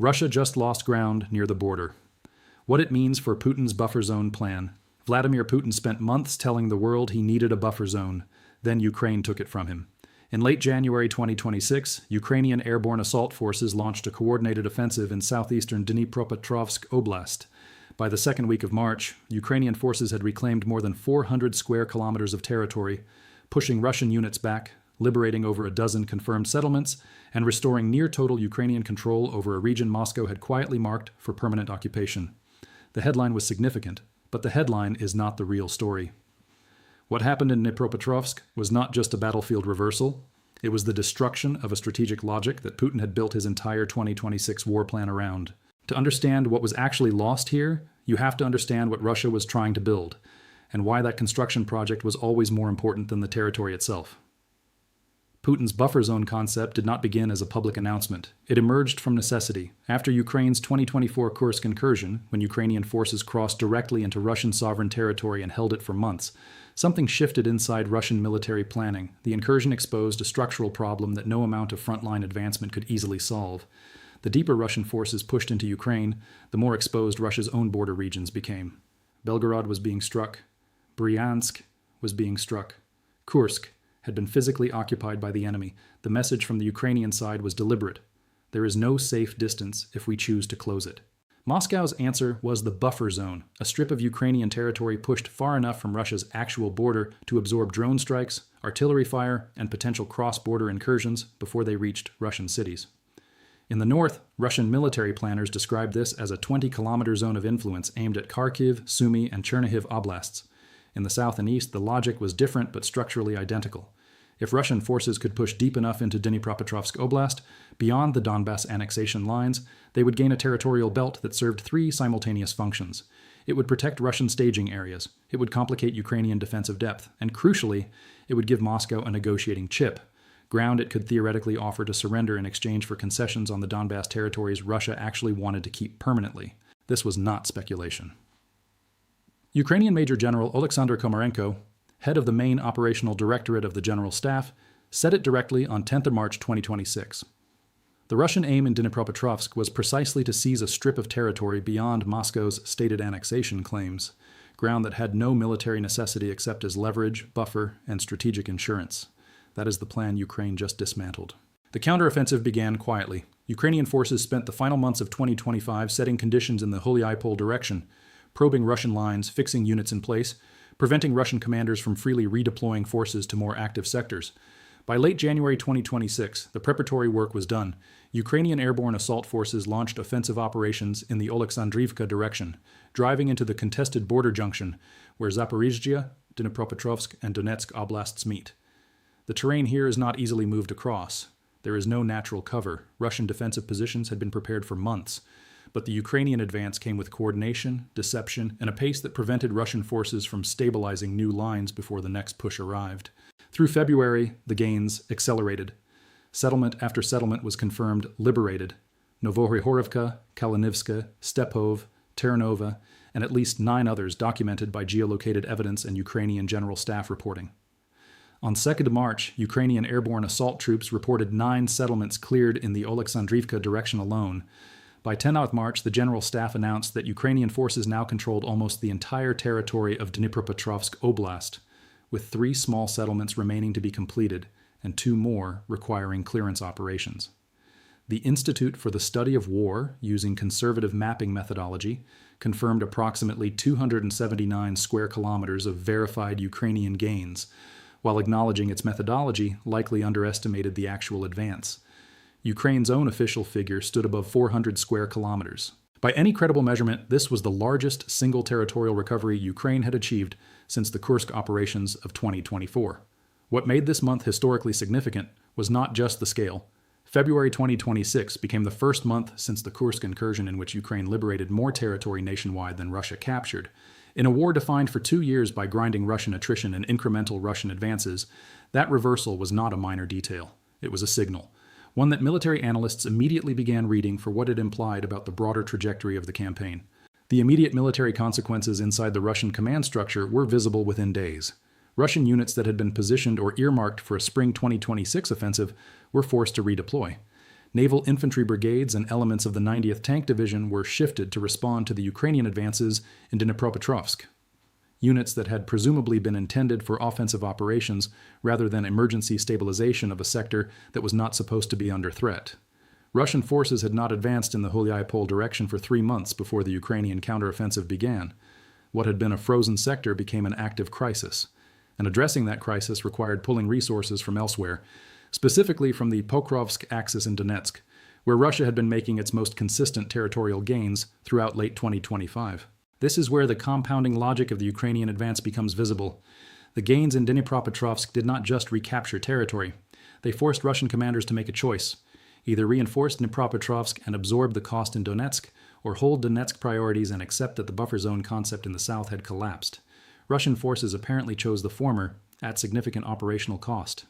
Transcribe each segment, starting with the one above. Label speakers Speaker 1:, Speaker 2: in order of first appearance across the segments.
Speaker 1: Russia just lost ground near the border. What it means for Putin's buffer zone plan. Vladimir Putin spent months telling the world he needed a buffer zone. Then Ukraine took it from him. In late January 2026, Ukrainian Airborne Assault Forces launched a coordinated offensive in southeastern Dnipropetrovsk Oblast. By the second week of March, Ukrainian forces had reclaimed more than 400 square kilometers of territory, pushing Russian units back, liberating over a dozen confirmed settlements, and restoring near-total Ukrainian control over a region Moscow had quietly marked for permanent occupation. The headline was significant, but the headline is not the real story. What happened in Dnipropetrovsk was not just a battlefield reversal, it was the destruction of a strategic logic that Putin had built his entire 2026 war plan around. To understand what was actually lost here, you have to understand what Russia was trying to build, and why that construction project was always more important than the territory itself. Putin's buffer zone concept did not begin as a public announcement. It emerged from necessity. After Ukraine's 2024 Kursk incursion, when Ukrainian forces crossed directly into Russian sovereign territory and held it for months, something shifted inside Russian military planning. The incursion exposed a structural problem that no amount of frontline advancement could easily solve. The deeper Russian forces pushed into Ukraine, the more exposed Russia's own border regions became. Belgorod was being struck. Bryansk was being struck. Kursk had been physically occupied by the enemy. The message from the Ukrainian side was deliberate. There is no safe distance if we choose to close it. Moscow's answer was the buffer zone, a strip of Ukrainian territory pushed far enough from Russia's actual border to absorb drone strikes, artillery fire, and potential cross-border incursions before they reached Russian cities. In the north, Russian military planners described this as a 20-kilometer zone of influence aimed at Kharkiv, Sumy, and Chernihiv oblasts. In the south and east, the logic was different but structurally identical. If Russian forces could push deep enough into Dnipropetrovsk Oblast, beyond the Donbass annexation lines, they would gain a territorial belt that served three simultaneous functions. It would protect Russian staging areas, it would complicate Ukrainian defensive depth, and crucially, it would give Moscow a negotiating chip, ground it could theoretically offer to surrender in exchange for concessions on the Donbass territories Russia actually wanted to keep permanently. This was not speculation. Ukrainian Major General Oleksandr Komarenko, head of the main operational directorate of the General Staff, said it directly on 10th of March 2026. The Russian aim in Dnipropetrovsk was precisely to seize a strip of territory beyond Moscow's stated annexation claims, ground that had no military necessity except as leverage, buffer, and strategic insurance. That is the plan Ukraine just dismantled. The counteroffensive began quietly. Ukrainian forces spent the final months of 2025 setting conditions in the Huliaipol direction, probing Russian lines, fixing units in place, preventing Russian commanders from freely redeploying forces to more active sectors. By late January 2026, the preparatory work was done. Ukrainian Airborne Assault Forces launched offensive operations in the Oleksandrivka direction, driving into the contested border junction, where Zaporizhzhia, Dnipropetrovsk, and Donetsk oblasts meet. The terrain here is not easily moved across. There is no natural cover. Russian defensive positions had been prepared for months. But the Ukrainian advance came with coordination, deception, and a pace that prevented Russian forces from stabilizing new lines before the next push arrived. Through February, the gains accelerated. Settlement after settlement was confirmed liberated. Novohorivka, Kalinivska, Stepov, Terranova, and at least 9 others documented by geolocated evidence and Ukrainian General Staff reporting. On 2nd of March, Ukrainian airborne assault troops reported 9 settlements cleared in the Oleksandrivka direction alone. By 10th of March, the General Staff announced that Ukrainian forces now controlled almost the entire territory of Dnipropetrovsk Oblast, with 3 small settlements remaining to be completed and 2 more requiring clearance operations. The Institute for the Study of War, using conservative mapping methodology, confirmed approximately 279 square kilometers of verified Ukrainian gains, while acknowledging its methodology likely underestimated the actual advance. Ukraine's own official figure stood above 400 square kilometers. By any credible measurement, this was the largest single territorial recovery Ukraine had achieved since the Kursk operations of 2024. What made this month historically significant was not just the scale. February 2026 became the first month since the Kursk incursion in which Ukraine liberated more territory nationwide than Russia captured. In a war defined for 2 years by grinding Russian attrition and incremental Russian advances, that reversal was not a minor detail. It was a signal. One that military analysts immediately began reading for what it implied about the broader trajectory of the campaign. The immediate military consequences inside the Russian command structure were visible within days. Russian units that had been positioned or earmarked for a spring 2026 offensive were forced to redeploy. Naval infantry brigades and elements of the 90th Tank Division were shifted to respond to the Ukrainian advances in Dnipropetrovsk. Units that had presumably been intended for offensive operations rather than emergency stabilization of a sector that was not supposed to be under threat. Russian forces had not advanced in the Huliaipol direction for 3 months before the Ukrainian counteroffensive began. What had been a frozen sector became an active crisis, and addressing that crisis required pulling resources from elsewhere, specifically from the Pokrovsk axis in Donetsk, where Russia had been making its most consistent territorial gains throughout late 2025. This is where the compounding logic of the Ukrainian advance becomes visible. The gains in Dnipropetrovsk did not just recapture territory. They forced Russian commanders to make a choice: either reinforce Dnipropetrovsk and absorb the cost in Donetsk, or hold Donetsk priorities and accept that the buffer zone concept in the south had collapsed. Russian forces apparently chose the former, at significant operational cost.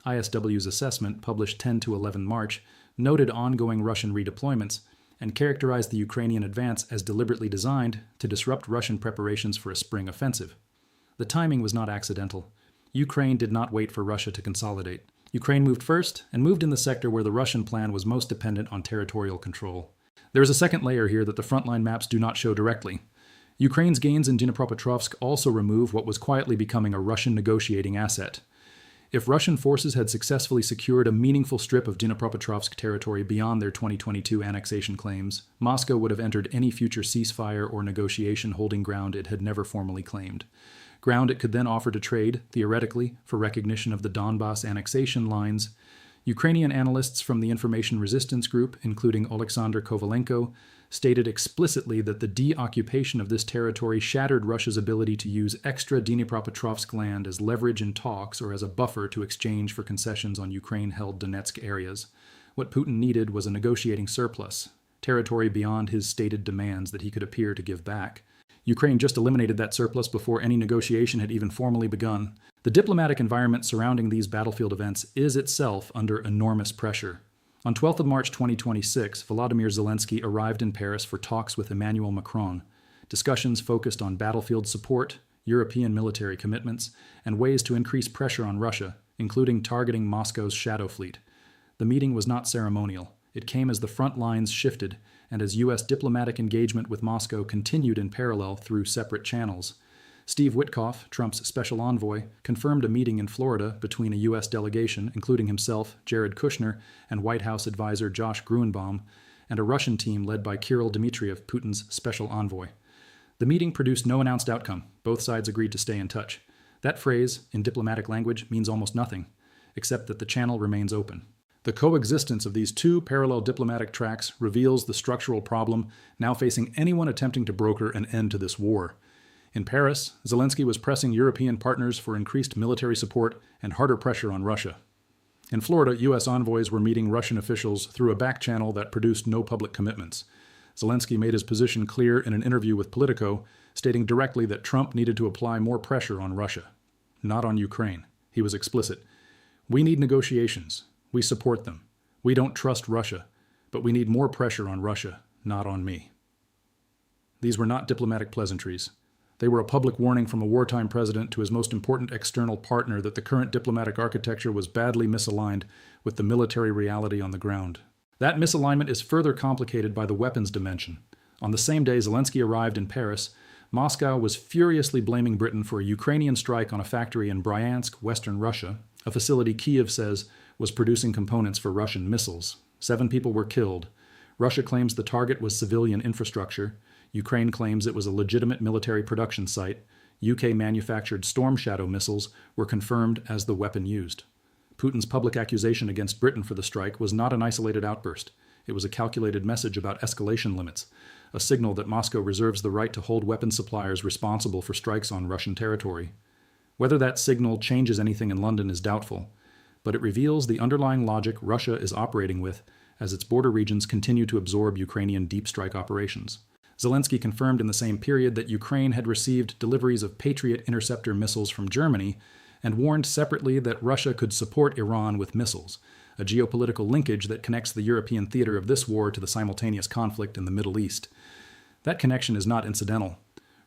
Speaker 1: ISW's assessment, published 10 to 11 March, noted ongoing Russian redeployments and characterized the Ukrainian advance as deliberately designed to disrupt Russian preparations for a spring offensive. The timing was not accidental. Ukraine did not wait for Russia to consolidate. Ukraine moved first, and moved in the sector where the Russian plan was most dependent on territorial control. There is a second layer here that the frontline maps do not show directly. Ukraine's gains in Dnipropetrovsk also remove what was quietly becoming a Russian negotiating asset. If Russian forces had successfully secured a meaningful strip of Dnipropetrovsk territory beyond their 2022 annexation claims, Moscow would have entered any future ceasefire or negotiation holding ground it had never formally claimed. Ground it could then offer to trade, theoretically, for recognition of the Donbas annexation lines. Ukrainian analysts from the Information Resistance Group, including Oleksandr Kovalenko, stated explicitly that the de-occupation of this territory shattered Russia's ability to use extra Dnipropetrovsk land as leverage in talks or as a buffer to exchange for concessions on Ukraine-held Donetsk areas. What Putin needed was a negotiating surplus, territory beyond his stated demands that he could appear to give back. Ukraine just eliminated that surplus before any negotiation had even formally begun. The diplomatic environment surrounding these battlefield events is itself under enormous pressure. On 12th of March 2026, Vladimir Zelensky arrived in Paris for talks with Emmanuel Macron. Discussions focused on battlefield support, European military commitments, and ways to increase pressure on Russia, including targeting Moscow's shadow fleet. The meeting was not ceremonial. It came as the front lines shifted, and as U.S. diplomatic engagement with Moscow continued in parallel through separate channels. Steve Witkoff, Trump's special envoy, confirmed a meeting in Florida between a U.S. delegation, including himself, Jared Kushner, and White House advisor Josh Gruenbaum, and a Russian team led by Kirill Dmitriev, Putin's special envoy. The meeting produced no announced outcome. Both sides agreed to stay in touch. That phrase, in diplomatic language, means almost nothing, except that the channel remains open. The coexistence of these two parallel diplomatic tracks reveals the structural problem now facing anyone attempting to broker an end to this war. In Paris, Zelensky was pressing European partners for increased military support and harder pressure on Russia. In Florida, U.S. envoys were meeting Russian officials through a back channel that produced no public commitments. Zelensky made his position clear in an interview with Politico, stating directly that Trump needed to apply more pressure on Russia, not on Ukraine. He was explicit. "We need negotiations. We support them. We don't trust Russia, but we need more pressure on Russia, not on me." These were not diplomatic pleasantries. They were a public warning from a wartime president to his most important external partner that the current diplomatic architecture was badly misaligned with the military reality on the ground. That misalignment is further complicated by the weapons dimension. On the same day Zelensky arrived in Paris, Moscow was furiously blaming Britain for a Ukrainian strike on a factory in Bryansk, western Russia, a facility Kyiv says was producing components for Russian missiles. 7 people were killed. Russia claims the target was civilian infrastructure. Ukraine claims it was a legitimate military production site. UK-manufactured Storm Shadow missiles were confirmed as the weapon used. Putin's public accusation against Britain for the strike was not an isolated outburst. It was a calculated message about escalation limits, a signal that Moscow reserves the right to hold weapon suppliers responsible for strikes on Russian territory. Whether that signal changes anything in London is doubtful, but it reveals the underlying logic Russia is operating with as its border regions continue to absorb Ukrainian deep strike operations. Zelensky confirmed in the same period that Ukraine had received deliveries of Patriot interceptor missiles from Germany and warned separately that Russia could support Iran with missiles, a geopolitical linkage that connects the European theater of this war to the simultaneous conflict in the Middle East. That connection is not incidental.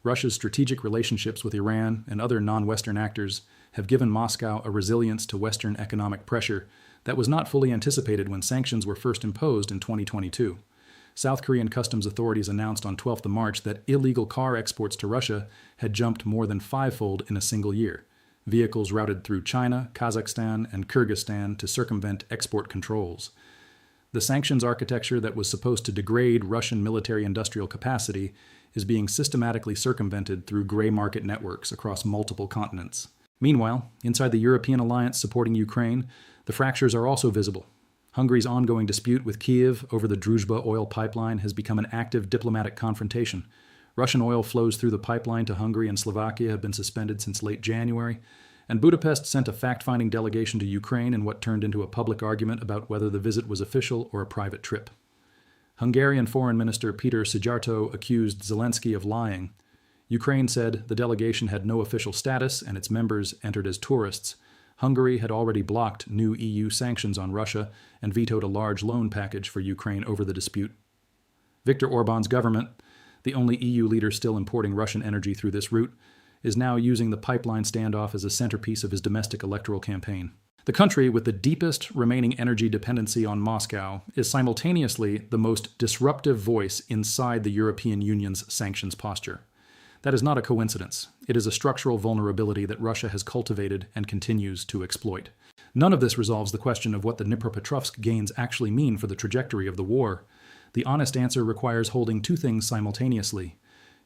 Speaker 1: Russia's strategic relationships with Iran and other non-Western actors have given Moscow a resilience to Western economic pressure That was not fully anticipated when sanctions were first imposed in 2022. South Korean customs authorities announced on 12th of March that illegal car exports to Russia had jumped more than fivefold in a single year. Vehicles routed through China, Kazakhstan, and Kyrgyzstan to circumvent export controls. The sanctions architecture that was supposed to degrade Russian military-industrial capacity is being systematically circumvented through gray market networks across multiple continents. Meanwhile, inside the European alliance supporting Ukraine, the fractures are also visible. Hungary's ongoing dispute with Kyiv over the Druzhba oil pipeline has become an active diplomatic confrontation. Russian oil flows through the pipeline to Hungary and Slovakia have been suspended since late January, and Budapest sent a fact-finding delegation to Ukraine in what turned into a public argument about whether the visit was official or a private trip. Hungarian Foreign Minister Peter Szijjártó accused Zelensky of lying. Ukraine said the delegation had no official status and its members entered as tourists. Hungary had already blocked new EU sanctions on Russia and vetoed a large loan package for Ukraine over the dispute. Viktor Orban's government, the only EU leader still importing Russian energy through this route, is now using the pipeline standoff as a centerpiece of his domestic electoral campaign. The country with the deepest remaining energy dependency on Moscow is simultaneously the most disruptive voice inside the European Union's sanctions posture. That is not a coincidence. It is a structural vulnerability that Russia has cultivated and continues to exploit. None of this resolves the question of what the Dnipropetrovsk gains actually mean for the trajectory of the war. The honest answer requires holding two things simultaneously.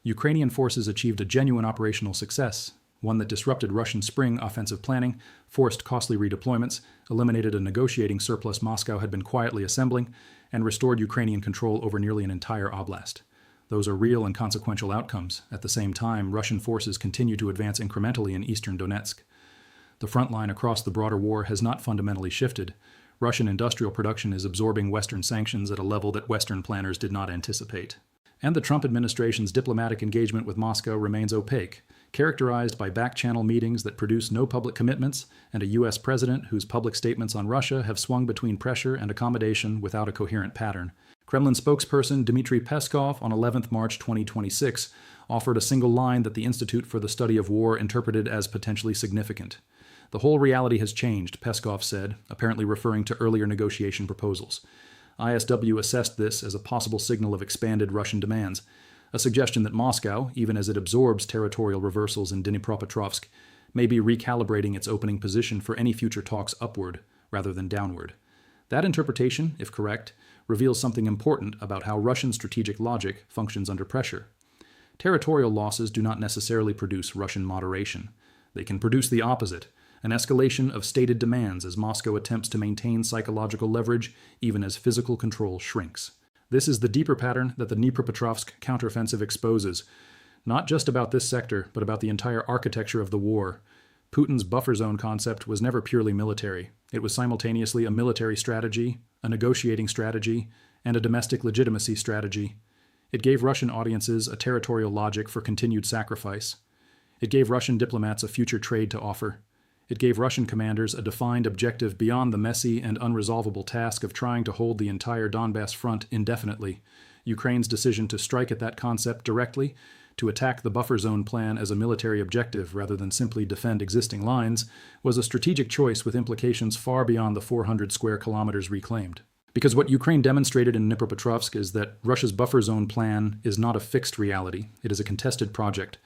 Speaker 1: Ukrainian forces achieved a genuine operational success, one that disrupted Russian spring offensive planning, forced costly redeployments, eliminated a negotiating surplus Moscow had been quietly assembling, and restored Ukrainian control over nearly an entire oblast. Those are real and consequential outcomes. At the same time, Russian forces continue to advance incrementally in eastern Donetsk. The front line across the broader war has not fundamentally shifted. Russian industrial production is absorbing Western sanctions at a level that Western planners did not anticipate. And the Trump administration's diplomatic engagement with Moscow remains opaque, characterized by back-channel meetings that produce no public commitments and a U.S. president whose public statements on Russia have swung between pressure and accommodation without a coherent pattern. Kremlin spokesperson Dmitry Peskov on 11th March 2026 offered a single line that the Institute for the Study of War interpreted as potentially significant. The whole reality has changed, Peskov said, apparently referring to earlier negotiation proposals. ISW assessed this as a possible signal of expanded Russian demands, a suggestion that Moscow, even as it absorbs territorial reversals in Dnipropetrovsk, may be recalibrating its opening position for any future talks upward rather than downward. That interpretation, if correct, reveals something important about how Russian strategic logic functions under pressure. Territorial losses do not necessarily produce Russian moderation. They can produce the opposite, an escalation of stated demands as Moscow attempts to maintain psychological leverage even as physical control shrinks. This is the deeper pattern that the Dnipropetrovsk counteroffensive exposes, not just about this sector, but about the entire architecture of the war. Putin's buffer zone concept was never purely military. It was simultaneously a military strategy, a negotiating strategy, and a domestic legitimacy strategy. It gave Russian audiences a territorial logic for continued sacrifice. It gave Russian diplomats a future trade to offer. It gave Russian commanders a defined objective beyond the messy and unresolvable task of trying to hold the entire Donbass front indefinitely. Ukraine's decision to strike at that concept directly, to attack the buffer zone plan as a military objective rather than simply defend existing lines, was a strategic choice with implications far beyond the 400 square kilometers reclaimed. Because what Ukraine demonstrated in Dnipropetrovsk is that Russia's buffer zone plan is not a fixed reality. It is a contested project,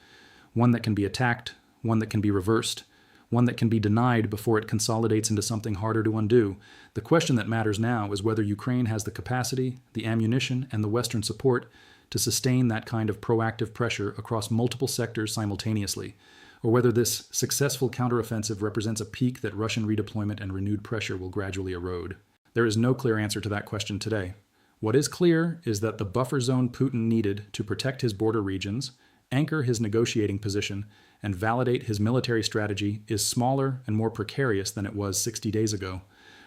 Speaker 1: one that can be attacked, one that can be reversed, one that can be denied before it consolidates into something harder to undo. The question that matters now is whether Ukraine has the capacity, the ammunition, and the Western support to sustain that kind of proactive pressure across multiple sectors simultaneously, or whether this successful counteroffensive represents a peak that Russian redeployment and renewed pressure will gradually erode. There is no clear answer to that question today. What is clear is that the buffer zone Putin needed to protect his border regions, anchor his negotiating position, and validate his military strategy is smaller and more precarious than it was 60 days ago.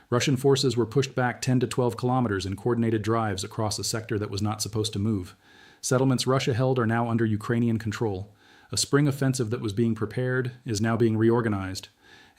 Speaker 1: Russian forces were pushed back 10 to 12 kilometers in coordinated drives across a sector that was not supposed to move. Settlements Russia held are now under Ukrainian control. A spring offensive that was being prepared is now being reorganized.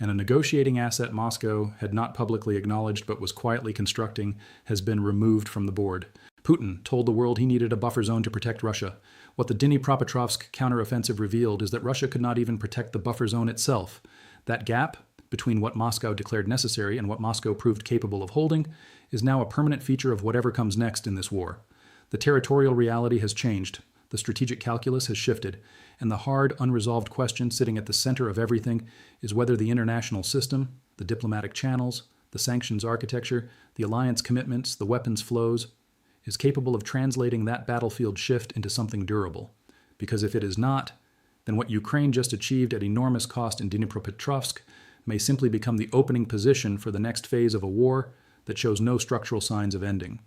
Speaker 1: And a negotiating asset Moscow had not publicly acknowledged but was quietly constructing has been removed from the board. Putin told the world he needed a buffer zone to protect Russia. What the Dnipropetrovsk counteroffensive revealed is that Russia could not even protect the buffer zone itself. That gap between what Moscow declared necessary and what Moscow proved capable of holding, is now a permanent feature of whatever comes next in this war. The territorial reality has changed, the strategic calculus has shifted, and the hard, unresolved question sitting at the center of everything is whether the international system, the diplomatic channels, the sanctions architecture, the alliance commitments, the weapons flows, is capable of translating that battlefield shift into something durable. Because if it is not, then what Ukraine just achieved at enormous cost in Dnipropetrovsk may simply become the opening position for the next phase of a war that shows no structural signs of ending.